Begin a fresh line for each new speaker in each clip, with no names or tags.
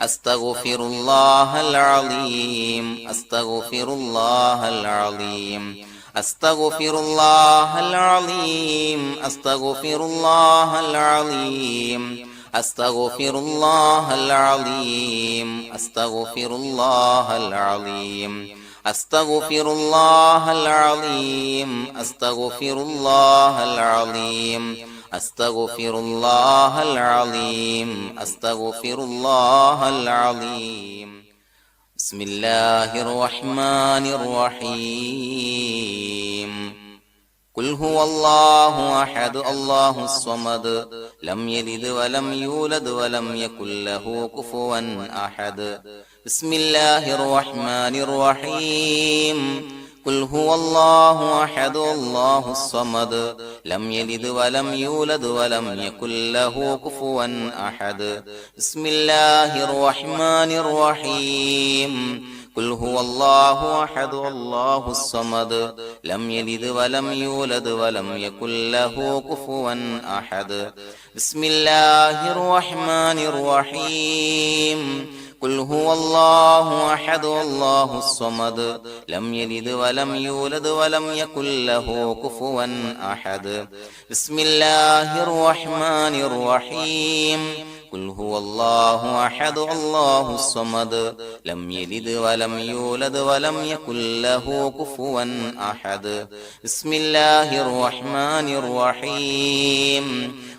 أستغفر الله العظيم أستغفر الله العظيم أستغفر الله العظيم أستغفر الله العظيم أستغفر الله العظيم أستغفر الله العظيم أستغفر الله العظيم أستغفر الله العظيم أستغفر الله العظيم أستغفر الله العظيم بسم الله الرحمن الرحيم قل هو الله أحد الله الصمد لم يلد ولم يولد ولم يكن له كفوا أحد بسم الله الرحمن الرحيم قل هو الله أحد الله الصمد لم يلد ولم يولد ولم يكن له كفوا أحد بسم الله الرحمن الرحيم قل هو الله أحد الله الصمد لم يلد ولم يولد ولم يكن له كفوا أحد بسم الله الرحمن الرحيم قل هو الله أحد الله الصمد لم يلد ولم يولد ولم يكن له كفوا أحد بسم الله الرحمن الرحيم قل هو الله أحد الله الصمد لم يلد ولم يولد ولم يكن له كفوا أحد بسم الله الرحمن الرحيم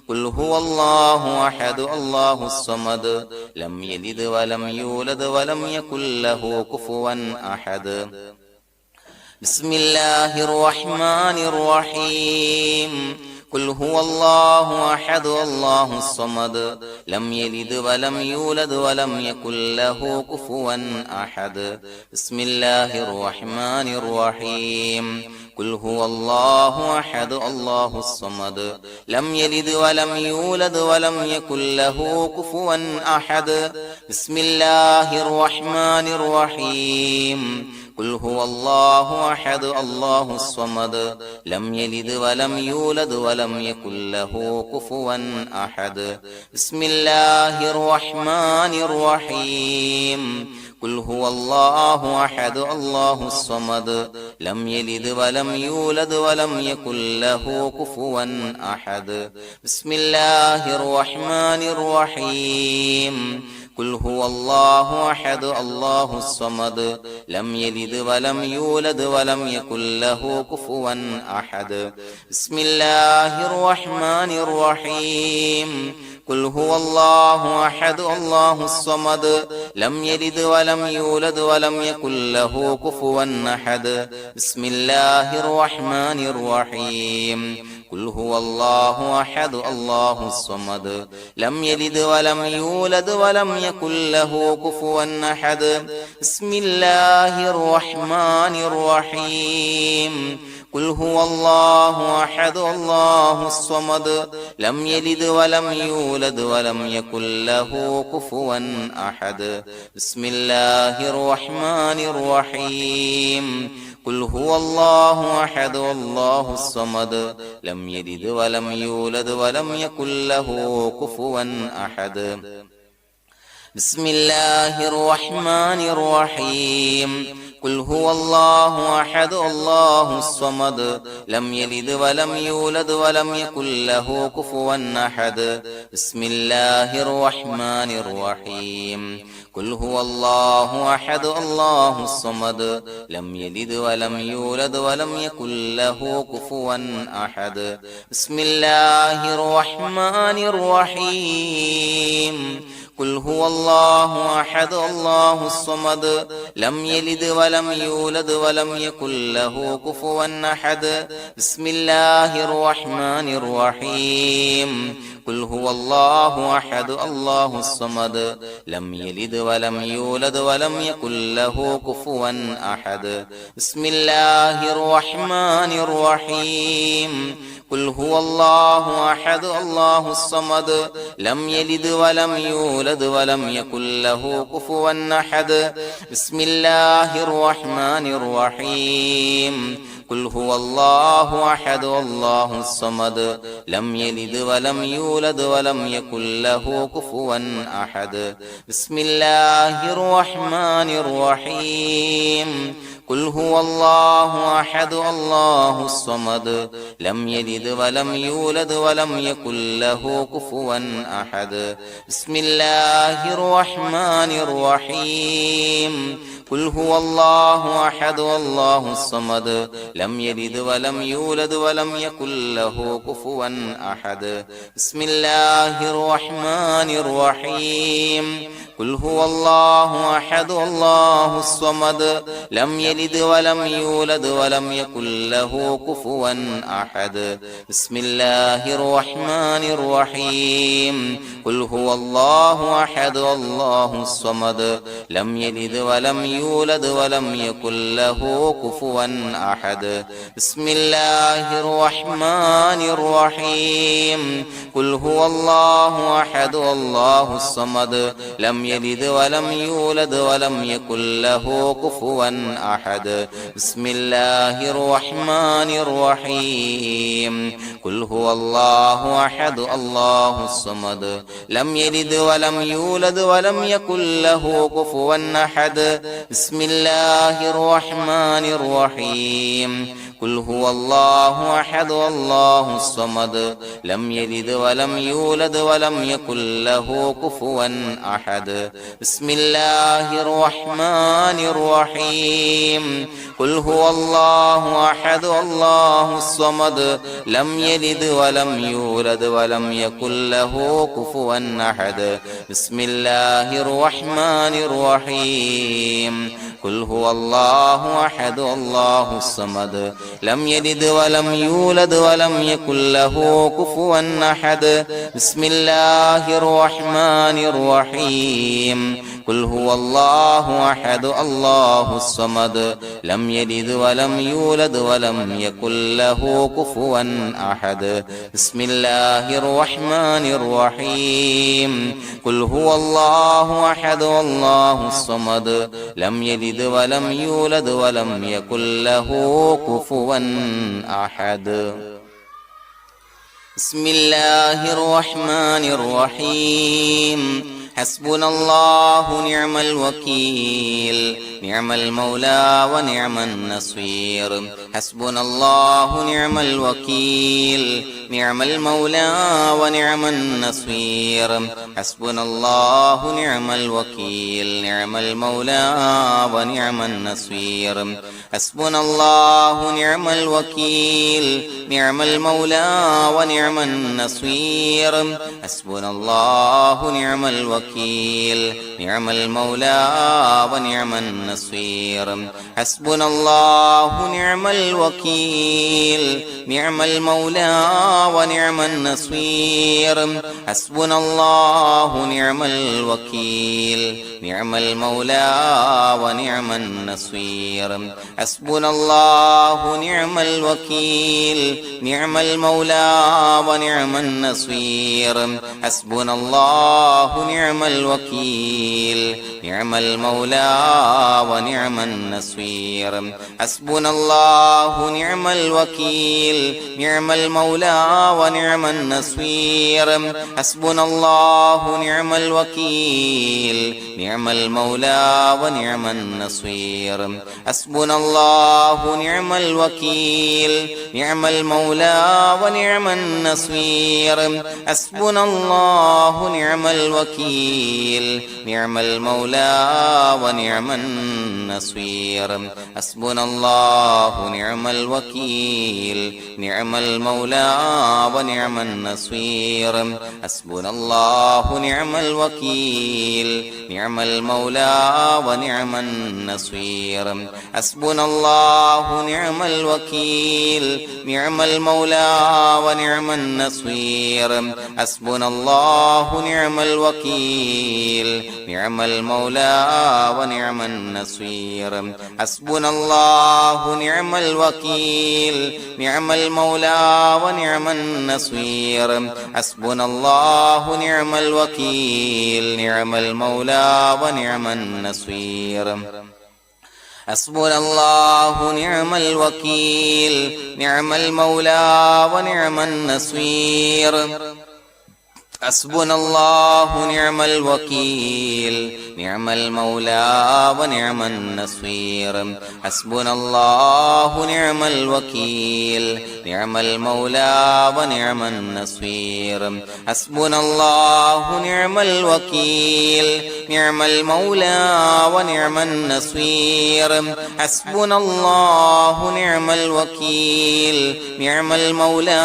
قل هو الله أحد الله الصمد لم يلد ولم يولد ولم يكن له كفوا أحد بسم الله الرحمن الرحيم قل هو الله أحد الله الصمد لم يلد ولم يولد ولم يكن له كفوا أحد بسم الله الرحمن الرحيم قل هو الله أحد الله الصمد لم يلد ولم يولد ولم يكن له كفوا أحد بسم الله الرحمن الرحيم قل هو الله أحد الله الصمد لم يلد ولم يولد ولم يكن له كفوا أحد بسم الله الرحمن الرحيم قل هو الله أحد الله الصمد لم يلد ولم يولد ولم يكن له كفوا أحد بسم الله الرحمن الرحيم قل هو الله أحد الله الصمد لم يلد ولم يولد ولم يكن له كفوا أحد بسم الله الرحمن الرحيم قل هو الله أحد الله الصمد لم يلد ولم يولد ولم يكن له كفوا أحد بسم الله الرحمن الرحيم قل هو الله أحد الله الصمد لم يلد ولم يولد ولم يكن له كفوا أحد بسم الله الرحمن الرحيم قل هو الله أحد الله الصمد لم يلد ولم يولد ولم يكن له كفوا أحد بسم الله الرحمن الرحيم قل هو الله أحد الله الصمد لم يلد ولم يولد ولم يكن له كفوا أحد بسم الله الرحمن الرحيم قل هو الله أحد الله الصمد لم يلد ولم يولد ولم يكن له كفوا أحد بسم الله الرحمن الرحيم قل هو الله أحد الله الصمد لم يلد ولم يولد ولم يكن له كفوا أحد بسم الله الرحمن الرحيم قل هو الله أحد الله الصمد لم يلد ولم يولد ولم يكن له كفوا أحد بسم الله الرحمن الرحيم قل هو الله أحد الله الصمد لم يلد ولم يولد ولم يكن له كفوا أحد بسم الله الرحمن الرحيم قل هو الله أحد الله الصمد لم يلد ولم يولد ولم يكن له كفوا أحد بسم ബിസ്മില്ലാഹിർ റഹ്മാനിർ റഹീം ഖുൽ ഹുവല്ലാഹു അഹദ് അല്ലാഹുസ് സമദ് ലം യലിദ് വലം യൂലദ് വലം യകുൽ ലഹു കുഫുവൻ അഹദ് ബിസ്മില്ലാഹിർ റഹ്മാനിർ റഹീം ഖുൽ ഹുവല്ലാഹു അഹദ് അല്ലാഹുസ് സമദ് ലം യലിദ് വലം യൂലദ് വലം യകുൽ ലഹു കുഫുവൻ അഹദ് ബിസ്മില്ലാഹിർ റഹ്മാനിർ റഹീം ഖുൽ ഹുവല്ലാഹു അഹദ് അല്ലാഹുസ് സമദ് ലം യലിദ് വലം യൂലദ് വലം യകുൽ ലഹു കുഫുവൻ അഹദ് ബിസ്മില്ലാഹിർ റഹ്മാനിർ റഹീം ഖുൽ ഹുവല്ലാഹു അഹദ് അല്ലാഹുസ് സമദ് ലം യലിദ് വലം യൂലദ് വലം യകുൽ ലഹു കുഫുവൻ അഹദ് ബിസ്മില്ലാഹിർ റഹ്മാനിർ റഹീം ഖുൽ ഹുവല്ലാഹു അഹദ് അല്ലാഹുസ് സമദ് ലം യലിദ് വലം യൂലദ് വലം യകുൽ ലഹു കുഫുവൻ അഹദ് ബിസ്മില്ലാഹിർ റഹ്മാനിർ റഹീം ഖുൽ ഹുവല്ലാഹു അഹദ് അല്ലാഹുസ് സമദ് ലം യലിദ് വലം യൂലദ് വലം യകുൽ ലഹു കുഫുവൻ അഹദ് ബിസ്മില്ലാഹിർ റഹ്മാനിർ റഹീം ഖുൽ ഹുവല്ലാഹു അഹദ് അല്ലാഹുസ് സമദ് ലം യലിദ് വലം യൂലദ് വലം യകുൽ ലഹു കുഫുവൻ അഹദ് ബിസ്മില്ലാഹിർ റഹ്മാനിർ റഹീം ഖുൽ ഹുവല്ലാഹു അഹദ് അല്ലാഹുസ് സമദ് ലം യലിദ് വലം യൂലദ് വലം യകുൽ ലഹു കുഫുവൻ അഹദ് ബിസ്മില്ലാഹിർ റഹ്മാനിർ റഹീം ഖുൽ ഹുവല്ലാഹു അഹദ് അല്ലാഹുസ് സമദ് ലം യലിദ് വലം യൂലദ് വലം യകുൽ ലഹു കുഫുവൻ അഹദ് ബിസ്മില്ലാഹിർ റഹ്മാനിർ റഹീം ഖുൽ ഹുവല്ലാഹു അഹദ് അല്ലാഹുസ് സമദ് ലം യലിദ് വലം യൂലദ് വലം യകുൽ ലഹു കുഫുവൻ അഹദ് ബിസ്മില്ലാഹിർ റഹ്മാനിർ റഹീം ഖുൽ ഹുവല്ലാഹു അഹദ് അല്ലാഹുസ് സമദ് ലം യലിദ് വലം യൂലദ് വലം യകുൽ ലഹു കുഫുവൻ അഹദ് ബിസ്മില്ലാഹിർ റഹ്മാനിർ റഹീം ഖുൽ ഹുവല്ലാഹു അഹദ് അല്ലാഹുസ് സമദ് ലം യലിദ് വലം യൂലദ് വലം യകുൽ ലഹു കുഫുവൻ അഹദ് ബിസ്മില്ലാഹിർ റഹ്മാനിർ റഹീം حسبنا الله نعم الوكيل نعم المولى ونعم النصير حسبنا الله نعم الوكيل نعم المولى ونعم النصير حسبنا الله نعم الوكيل نعم المولى ونعم النصير حسبنا الله نعم الوكيل نعم المولى ونعم النصير حسبنا الله نعم الوكيل نعم المولى ونعم النصير حسبنا الله نعم الوكيل نعم المولى ونعم النصير حسبنا الله نعم الوكيل نعم المولى ونعم النصير حسبنا الله نعم الوكيل نعم المولى ونعم النصير حسبنا الله نعم الوكيل نعم المولى ونعم النصير حسبنا الله نعم الوكيل نعم المولى ونعم النصير حسبنا الله نعم الوكيل نعم المولى ونعم النصير حسبنا الله نعم الوكيل نعم المولى ونعم النصير حسبنا الله نعم الوكيل نعم المولى ونعم النصير حسبنا الله نعم الوكيل نعم المولى ونعم النصير حسبنا الله نعم الوكيل نعم المولى ونعم النصير حسبنا الله نعم الوكيل نعم المولى ونعم النصير حسبنا الله نعم الوكيل نعم المولى ونعم النصير حسبنا الله نعم الوكيل نعم المولى ونعم النصير حسبنا الله نعم الوكيل نعم المولى ونعم النصير حسبنا الله نعم الوكيل نعم المولى ونعم النصير حسبنا الله نعم الوكيل نعم المولى ونعم النصير حسبنا الله نعم الوكيل نعم المولى ونعم النصير حسبنا الله نعم الوكيل نعم المولى ونعم النصير حسبنا الله نعم الوكيل نعم المولى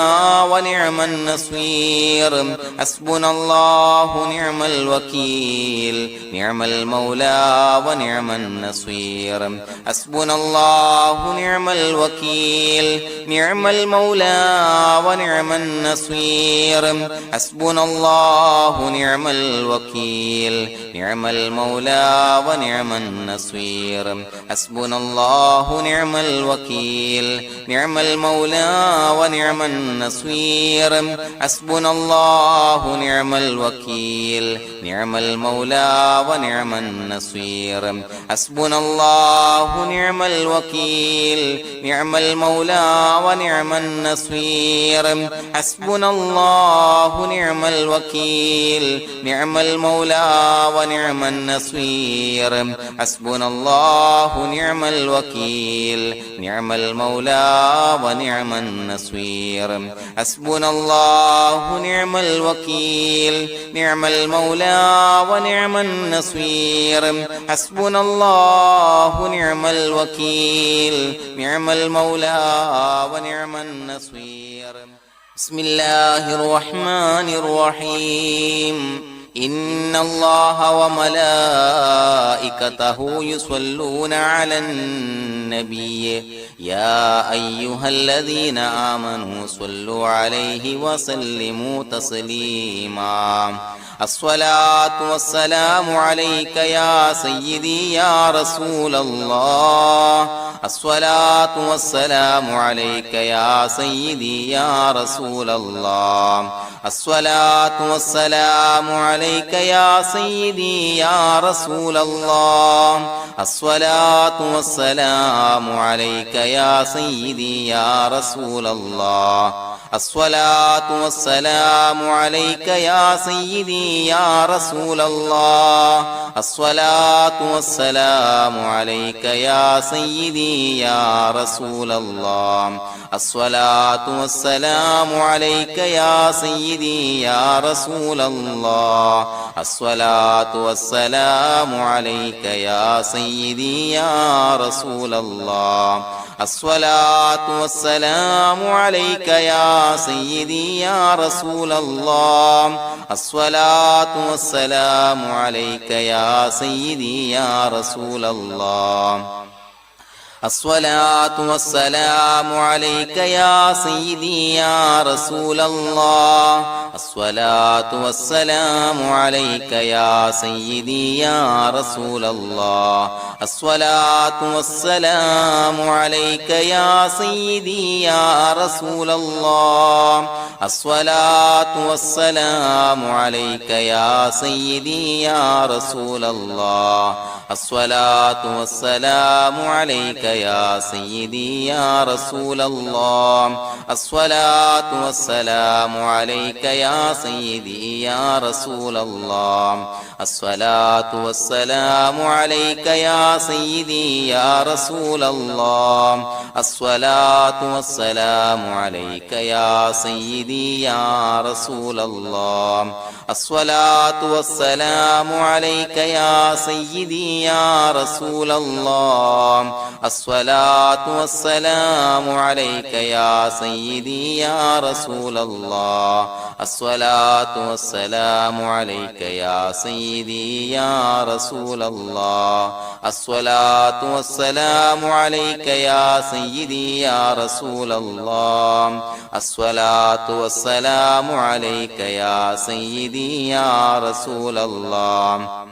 ونعم النصير حسبنا الله نعم الوكيل نعم المولى ونعم النصير حسبنا الله نعم الوكيل نعم المولى ونعم النصير حسبنا الله نعم الوكيل نعم المولى ونعم النصير حسبنا الله نعم الوكيل نعم المولى ونعم النصير حسبنا الله نعم الوكيل نعم المولى ونعم النصير حسبنا الله نعم الوكيل نعم المولى ونعم النصير حسبنا الله نعم الوكيل نعم المولى ونعم النصير حسبنا الله نعم الوكيل نعم المولى ونعم النصير حسبنا الله نعم الوكيل نعم المولى ونعم النصير حسبنا الله نعم الوكيل نعم المولى ونعم النصير بسم الله الرحمن الرحيم إن الله وملائكته يصلون على النبي يا أيها الذين آمنوا صلوا عليه وسلموا تسليما الصلاة والسلام عليك يا سيدي يا رسول الله الصلاة والسلام عليك يا سيدي يا رسول الله الصلاة والسلام عليك يا سيدي يا رسول الله الصلاة والسلام عليك يا سيدي يا رسول الله الصلاة والسلام عليك يا سيدي يا رسول الله الصلاة والسلام عليك يا سيدي يا رسول الله الصلاة والسلام عليك يا سيدي يا رسول الله الصلاة والسلام عليك يا سيدي يا رسول الله الصلاة والسلام عليك يا سيدي يا رسول الله الصلاة والسلام عليك يا سيدي يا رسول الله الصلاة والسلام عليك يا سيدي يا رسول الله الصلاة والسلام عليك يا سيدي يا رسول الله الصلاة والسلام عليك يا سيدي يا رسول الله الصلاة والسلام عليك يا سيدي يا رسول الله الصلاة والسلام عليك يا سيدي يا رسول الله الصلاة والسلام عليك يا سيدي يا رسول الله الصلاة والسلام عليك يا سيدي يا رسول الله الصلاة والسلام عليك يا سيدي يا رسول الله الصلاة والسلام عليك يا سيدي يا رسول الله الصلاة والسلام عليك يا سيدي يا رسول الله الصلاة والسلام عليك يا سيدي يا رسول الله الصلاة والسلام عليك يا سيدي يا رسول الله الصلاة والسلام عليك يا سيدي يا رسول الله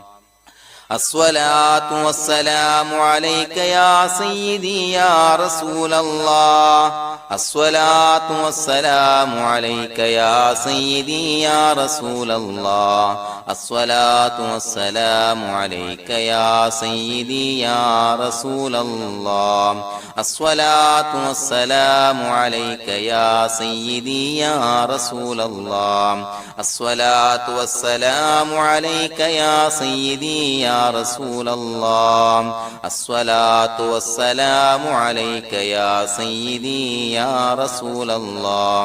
الصلاة والسلام عليك يا سيدي يا رسول الله. الصلاة والسلام عليك يا سيدي يا رسول الله. الصلاة والسلام عليك يا سيدي يا رسول الله. الصلاة والسلام عليك يا سيدي يا رسول الله. الصلاة والسلام عليك يا سيدي يا رسول الله. الصلاة والسلام عليك يا سيدي يا رسول الله.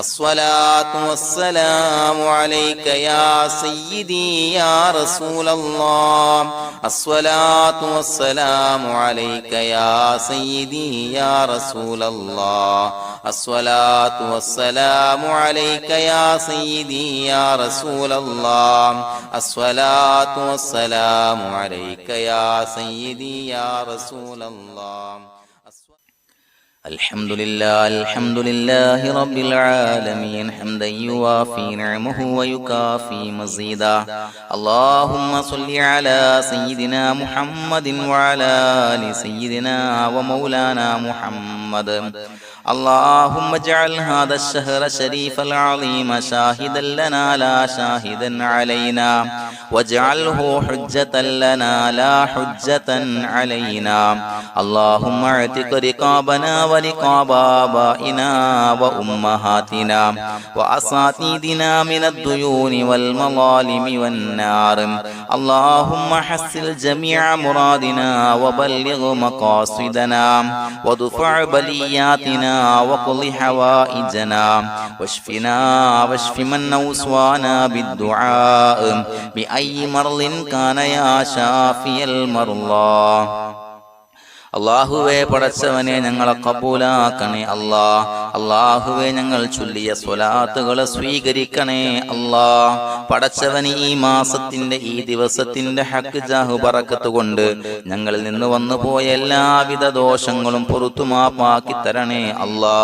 الصلاة والسلام عليك يا سيدي يا رسول الله. الصلاة والسلام عليك يا سيدي يا رسول الله. الصلاة والسلام عليك يا سيدي يا رسول الله. الصلاة والسلام عليك يا سيدي يا رسول الله. الحمد لله رب العالمين حمدا يوافي نعمه ويكافي مزيدا. اللهم صل على سيدنا محمد وعلى آل سيدنا ومولانا محمد. اللهم اجعل هذا الشهر الشريف العظيم شاهدا لنا لا شاهدا علينا، واجعله حجة لنا لا حجة علينا. اللهم اعتق رقابنا ورقاب آبائنا وأمهاتنا وأساتذتنا من الديون والمظالم والنار. اللهم حصل جميع مرادنا وبلغ مقاصدنا وادفع بلياتنا وقض حوائجنا واشفنا واشف من أوصانا بالدعاء بأي مرض كان يا شافي المرضى. അള്ളാഹുവേ പടച്ചവനെ ഞങ്ങളെ കബൂലാക്കണേ അല്ലാ. അള്ളാഹുവേ ഞങ്ങൾ ചൊല്ലിയ സ്വലാത്തുകളെ സ്വീകരിക്കണേ അല്ലാ. പടച്ചവന് ഈ മാസത്തിന്റെ ഈ ദിവസത്തിന്റെ ഹക്ക് ജാഹു ബറക്കത്ത് കൊണ്ട് ഞങ്ങളിൽ നിന്ന് വന്നുപോയ എല്ലാവിധ ദോഷങ്ങളും പുറത്തു മാപ്പാക്കി തരണേ അല്ലാ.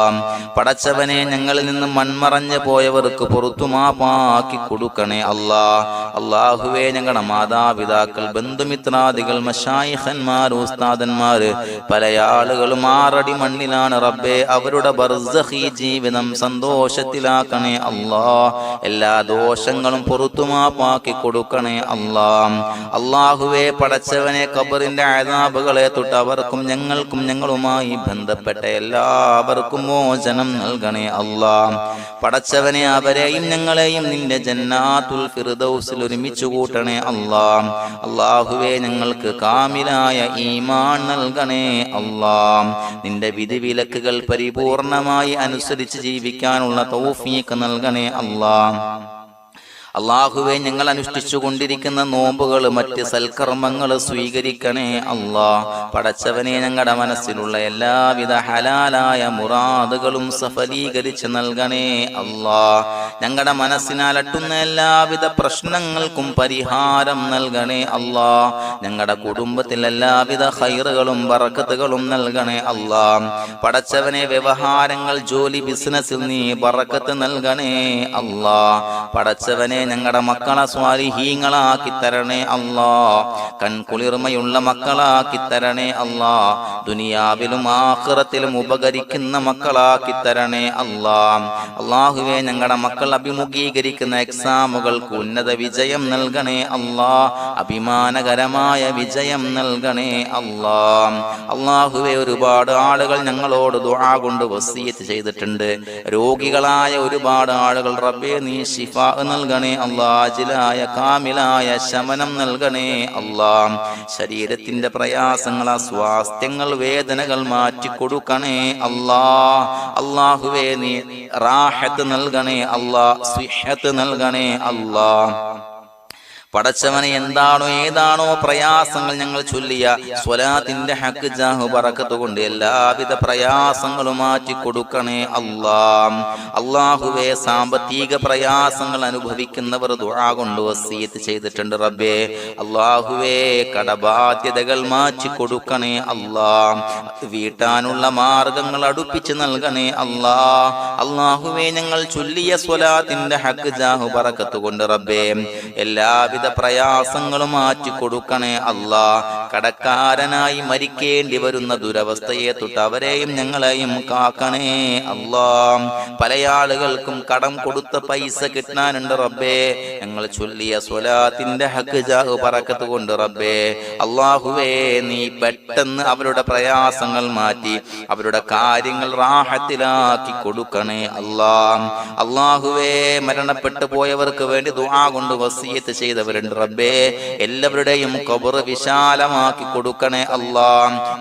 പടച്ചവനെ ഞങ്ങളിൽ നിന്ന് മൺമറഞ്ഞു പോയവർക്ക് പുറത്തു മാപ്പാക്കി കൊടുക്കണേ അല്ലാ. അള്ളാഹുവേ ഞങ്ങളുടെ മാതാപിതാക്കൾ, ബന്ധുമിത്രാദികൾ, മശായിഖന്മാർ, ഉസ്താദന്മാർ, പല ആളുകളും ആറടി മണ്ണിലാണ് റബ്ബേ. അവരുടെ ബർസഖി ജീവിതം സന്തോഷത്തിലാക്കണേ അല്ലാ. എല്ലാ ദോഷങ്ങളും പുറത്തുമാപ്പാക്കി കൊടുക്കണേ അല്ലാ. അല്ലാഹുവേ പടച്ചവനെ ഖബറിന്റെ അദാബുകളെ തൊട്ട് അവർക്കും ഞങ്ങൾക്കും ഞങ്ങളുമായി ബന്ധപ്പെട്ട എല്ലാവർക്കും മോചനം നൽകണേ അല്ലാ. പടച്ചവനെ അവരെയും ഞങ്ങളെയും നിന്റെ ജന്നാത്തുൽ ഫിർദൗസിൽ ഒരുമിച്ച് കൂട്ടണേ അല്ലാ. അല്ലാഹുവേ ഞങ്ങൾക്ക് കാമിലായ ഈമാൻ നൽകണേ അല്ലാ. നിന്റെ വിധിവിലക്കുകൾ പരിപൂർണമായി അനുസരിച്ച് ജീവിക്കാനുള്ള തൗഫീഖ് നൽകണേ അല്ലാ. അള്ളാഹുവെ ഞങ്ങൾ അനുഷ്ഠിച്ചു കൊണ്ടിരിക്കുന്ന നോമ്പുകൾ, മറ്റ് സൽക്കർമ്മങ്ങൾ സ്വീകരിക്കണേ അല്ലാ. പടച്ചവനെ ഞങ്ങളുടെ മനസ്സിലുള്ള എല്ലാവിധ ഹലാലായ മുറാദുകളും സഫലീകരിച്ച് നൽകണേ അല്ലാ. ഞങ്ങളുടെ മനസ്സിനാലട്ടുന്ന എല്ലാവിധ പ്രശ്നങ്ങൾക്കും പരിഹാരം നൽകണേ അല്ലാ. ഞങ്ങളുടെ കുടുംബത്തിൽ എല്ലാവിധ ഖൈറുകളും ബറക്കത്തുകളും നൽകണേ അല്ലാ. പടച്ചവനെ വ്യവഹാരങ്ങൾ, ജോലി, ബിസിനസ്സിൽ നീ ബറക്കത്ത് നൽകണേ അല്ലാ. പടച്ചവനെ ഞങ്ങളുടെ മക്കളെ സ്വാലിഹീങ്ങളാക്കി തരണേ അല്ലാ. കൺകുളിർമയുള്ള മക്കളാക്കി തരണേ അല്ലാ. ദുനിയാവിലും ആഖിറത്തിലും ഉപകരിക്കുന്ന മക്കളാക്കി തരണേ അല്ലാ. അല്ലാഹുവേ ഞങ്ങളുടെ മക്കൾ അഭിമുഖീകരിക്കുന്ന എക്സാമുകൾക്ക് ഉന്നത വിജയം നൽകണേ അല്ലാ. അഭിമാനകരമായ വിജയം നൽകണേ അല്ലാ. അല്ലാഹുവേ ഒരുപാട് ആളുകൾ ഞങ്ങളോട് ദുആ കൊണ്ട് വസിയത്ത് ചെയ്തിട്ടുണ്ട്. രോഗികളായ ഒരുപാട് ആളുകൾ റബ്ബേ നീ ശിഫാ നൽകണേ അല്ലാ. അജിലായ കാമിലായ ശമനം നൽകണേ അല്ലാ. ശരീരത്തിന്റെ പ്രയാസങ്ങൾ, അസ്വാസ്ഥ്യങ്ങൾ, വേദനകൾ മാറ്റിക്കൊടുക്കണേ അല്ലാ. അല്ലാഹുവേ നീ റാഹത്ത് നൽകണേ അല്ലാ. സിഹത്ത് നൽകണേ അല്ലാ. പടച്ചവനെ എന്താണോ ഏതാണോ പ്രയാസങ്ങൾ ഞങ്ങൾ ചൊല്ലിയ സ്വലാത്തിന്റെ ഹക്ക് ജാഹു ബറക്കത്ത് കൊണ്ട് എല്ലാവിധ പ്രയാസങ്ങളും മാറ്റി കൊടുക്കണേ അല്ലാ. അല്ലാഹുവേ സാമ്പത്തിക പ്രയാസങ്ങൾ അനുഭവിക്കുന്നവർ ദുആ കൊണ്ട് വസിയത്ത് ചെയ്തിട്ടുണ്ട് റബ്ബേ. അല്ലാഹുവേ കടബാധ്യതകൾ മാറ്റി കൊടുക്കണേ അല്ലാ. വീട്ടാനുള്ള മാർഗങ്ങൾ അടുപ്പിച്ച് നൽകണേ അല്ലാ. അല്ലാഹുവേ ഞങ്ങൾ ചൊല്ലിയ സ്വലാത്തിന്റെ ഹക്ക് ജാഹു ബറക്കത്ത് കൊണ്ട് റബ്ബേ എല്ലാവിധ എല്ലാവിധ പ്രയാസങ്ങളും മാറ്റി കൊടുക്കണേ അല്ലാ. കടക്കാരനായി മരിക്കേണ്ടി വരുന്ന ദുരവസ്ഥയെ തൊട്ട് അവരെയും ഞങ്ങളെയും കാക്കണേ അല്ലാ. പല ആളുകൾക്കും കടം കൊടുത്ത പൈസ കിട്ടാനുണ്ട് റബ്ബേ. ഞങ്ങൾ ചൊല്ലിയ സ്വലാത്തിന്റെ ഹഖ് ജാഹ് ബറക്കത്ത് കൊണ്ട് റബ്ബേ അല്ലാഹുവേ നീ പെട്ടെന്ന് അവരുടെ പ്രയാസങ്ങൾ മാറ്റി അവരുടെ കാര്യങ്ങൾ റാഹത്തിലാക്കി കൊടുക്കണേ അല്ലാ. അല്ലാഹുവേ മരണപ്പെട്ടു പോയവർക്ക് വേണ്ടി ദുആ കൊണ്ട് വസിയത്ത് ചെയ്തവരുണ്ട് റബ്ബേ. എല്ലാവരുടെയും ഖബർ വിശാലമാക്കി കൊടുക്കണേ അല്ലാ.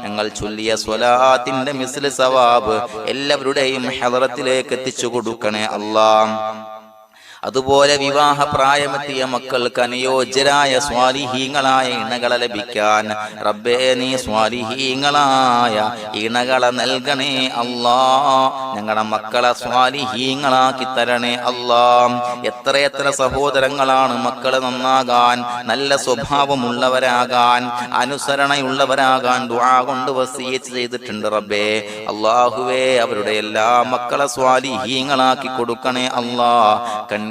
ഞങ്ങൾ ചൊല്ലിയ സ്വലാത്തിന്റെ മിസ്ല് സവാബ് എല്ലാവരുടെയും ഹദറത്തിലേക്ക് എത്തിച്ചു കൊടുക്കണേ അല്ലാ. അതുപോലെ വിവാഹ പ്രായമെത്തിയ മക്കൾക്ക് അനുയോജ്യരായ സ്വാലിഹീങ്ങളായ ഇണകളെ ലഭിക്കാൻ റബ്ബേ നീ സ്വാലിഹീങ്ങളായ ഇണകളെ നൽകണേ അല്ലാ. ഞങ്ങളുടെ മക്കളെ സ്വാലിഹീങ്ങളാക്കി തരണേ അല്ലാ. എത്രയെത്ര സഹോദരങ്ങളാണ് മക്കള് നന്നാകാൻ, നല്ല സ്വഭാവമുള്ളവരാകാൻ, അനുസരണയുള്ളവരാകാൻ ദുആ കൊണ്ട് വസിയത്ത് ചെയ്തിട്ടുണ്ട് റബ്ബേ. അല്ലാഹുവേ അവരുടെ എല്ലാ മക്കളെ സ്വാലിഹീങ്ങളാക്കി കൊടുക്കണേ അല്ലാ.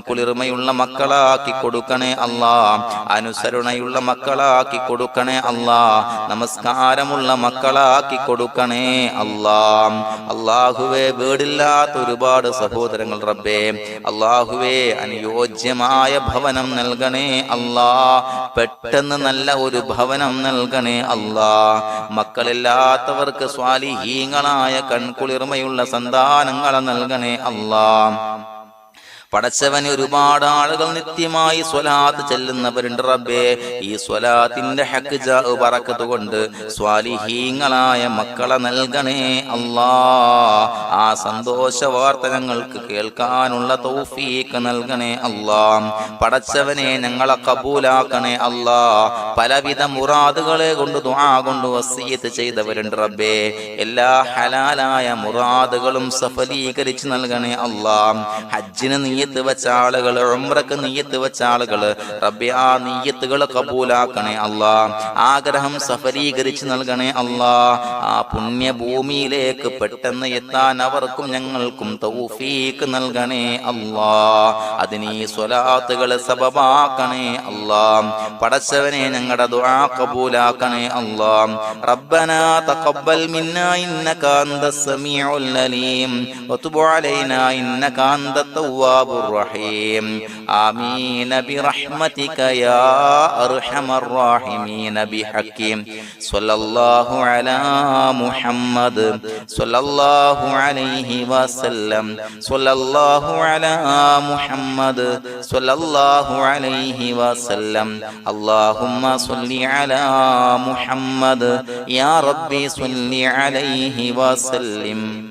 കുളിർമയുള്ള മക്കളാക്കി കൊടുക്കണേ അല്ലാ. അനുസരണയുള്ള മക്കളാക്കി കൊടുക്കണേ അല്ലാ. നമസ്കാരമുള്ള മക്കളാക്കി കൊടുക്കണേ അല്ലാ. അല്ലാഹുവേ വീടില്ലാത്ത ഒരുപാട് സഹോദരങ്ങൾ റബ്ബേ അല്ലാഹുവേ അനുയോജ്യമായ ഭവനം നൽകണേ അല്ലാ. പെട്ടെന്ന് നല്ല ഒരു ഭവനം നൽകണേ അല്ലാ. മക്കളില്ലാത്തവർക്ക് സ്വാലിഹീങ്ങളായ കൺകുളിർമയുള്ള സന്താനങ്ങളെ നൽകണേ അല്ലാ. പടച്ചവന് ഒരുപാട് ആളുകൾ നിത്യമായി സ്വലാത്ത് ചെല്ലുന്നവരുണ്ട് റബ്ബേ. ഈ സ്വലാത്തിന്റെ ഹഖ് ജാഹ് ബറക്കത്ത് കൊണ്ട് സ്വാലിഹീങ്ങളായ മക്കളെ നൽകണേ അല്ലാ. ആ സന്തോഷ വാർത്ത ഞങ്ങൾക്ക് കേൾക്കാനുള്ള തൗഫീഖ് നൽകണേ അല്ലാ. പടച്ചവനെ ഞങ്ങളെ കബൂലാക്കണേ അല്ലാ. പലവിധ മുറാദുകളെ കൊണ്ട് ദുആ കൊണ്ട് വസിയത്ത് ചെയ്തവരുണ്ട് റബ്ബേ. എല്ലാ ഹലാലായ മുറാദുകളും സഫലീകരിച്ച് നൽകണേ അല്ലാ. ഹജ്ജിന് നിയ്യത്ത് വെച്ച ആളുകൾ, ഉംറക്ക് നിയ്യത്ത് വെച്ച ആളുകൾ റബ്ബേ ആ നിയ്യത്തുകൾ കബൂലാക്കണേ അല്ലാ. ആഗ്രഹം സഫലീകരിച്ച് നൽകണേ അല്ലാ. ആ പുണ്യഭൂമിയിലേക്ക് പെട്ടെന്ന് എത്താൻ അവർക്കും ഞങ്ങൾക്കും തൗഫീഖ് നൽകണേ അല്ലാ. അതിന് ഈ സ്വലാത്തുകൾ സബബാക്കണേ അല്ലാ. പടച്ചവനെ ഞങ്ങളുടെ ദുആ കബൂലാക്കണേ അല്ലാ. റബ്ബനാ തഖബ്ബൽ മിന്നാ ഇന്നക അൻതസ് സമീഉൽ അലീം വതുബ് അലൈനാ ഇന്നക അൻതത് തവ്വാബുർ റഹീം. ആമീൻ ബിറഹ്മതിക യാ അർഹമർ റഹീമീൻ ബിഹഖി സ്വല്ലല്ലാഹു അലാ മുഹമ്മദ് സ്വല്ലല്ലാഹു അലൈഹി വസല്ലം സ്വല്ലല്ലാഹു അലാ മുഹമ്മദ് സ്വല്ലല്ലാഹു അലൈഹി വസല്ലം. അല്ലാഹുമ്മ സ്വല്ലി അലാ മുഹമ്മദ് യാ റബ്ബി സ്വല്ലി അലൈഹി വസല്ലം.